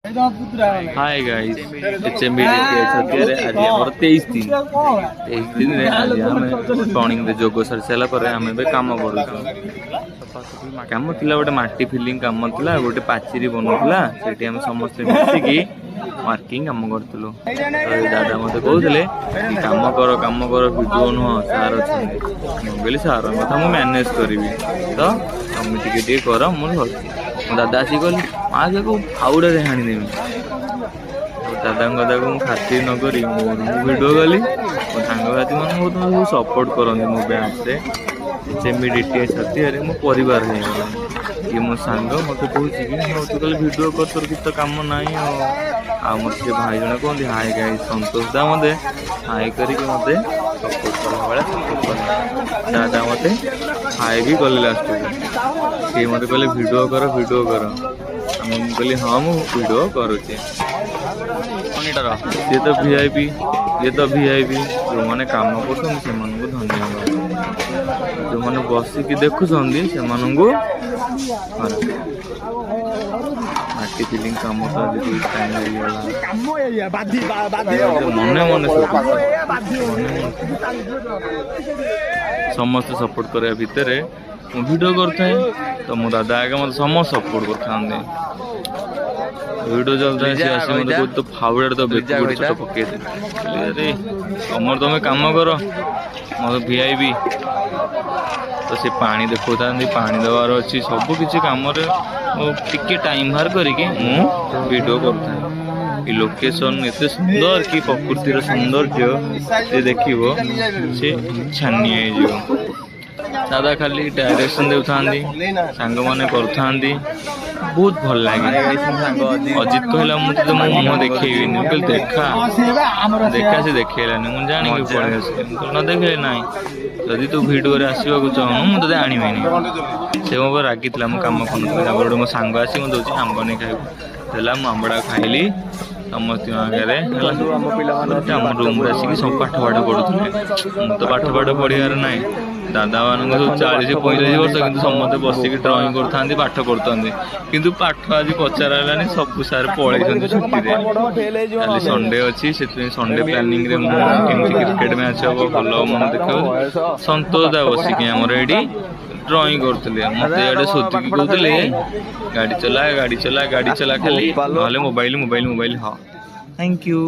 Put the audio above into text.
Hi guys HMB छतियारे आज हमर 23 दिन रे आज हमें मॉर्निंग रे जोग सर साला पर हमें बे काम करू काम थिला गोटे माटी फिलिंग काम थिला गोटे पाचिरी बनउतला सेठी हम समस्त मिसी की मार्किंग काम करतलो दादा मते कहउतले काम कर वीडियो न सार अछि बोली सार मत हम मैनेज करबी तो हम टिके कर मोर दादा आसी कहली आज को फाउडे रे हाणी देमी दादा कदा को खातिर न करी वीडियो गली मो सांग साथी मन बहुत सपोर्ट करंदी मो बैंक से एचएमबी छतियारे मो परिवार है ये मो सांग मते कहूची कि मो कल वीडियो कर तोर कित काम नाही आ मते भाई जने कहंदी हाय गाइस संतोष दा मते हाय करी के मते सपोर्ट करला वाला सपोर्ट कर दादा मते हाय भी कल लास्ट के मते कहले वीडियो कर हम कहली हाँ मु वीडियो करुचे ये तो वीआईपी जो मैंने काम कर धन्यवाद जो मैंने बसिकी देखुं से माटी फिलिंग काम मन मन समस्त सपोर्ट करने भितर वीडियो करते तो मो दादा आगे मत समस्त सपोर्ट कर वीडियो चलता है आसी मत को तो फावड़े तो बेटी छोट पके अरे तुम तुम काम कर मत वीआईपी तो से पानी देखा पानी देवार अच्छी सब किसी कम टिके टाइम बाहर करके वीडियो करता लोकेशन एत सुंदर कि प्रकृतिर सौंदर्य देखो से छानी दादा खाली डायरेक्शन देता सांग मैंने कर बहुत भल लगे अजित कहला मुझे मो मुह देखेबी देखा से देखेलानी मुझे जाणी पड़े न देखे ना जदि तू भिडियो आसवाक चाहूँ मुझे आनी से मो रागी कम कर मो सांग आसी मुझे दूसरी आंब नहीं खाइबा आंबड़ा खाइली समस्त आगे आम रूम आसिक सब पाठ पढ़ुले तो पाठ पढ़ार ना दादा मान सब 40-45 वर्ष कि समस्त बसिक ड्रॉइंग करते पाठ करते पाठ आज पचारानी सब सार पलि छुट्टी संडे अच्छी से संडे प्लानिंग क्रिकेट मैच हम भल मन देख संतोष दा बसिक आमर ये ड्रॉइंग करते मत शोधिकी कहते गाड़ी चला खाली मोबाइल हाँ थैंक यू।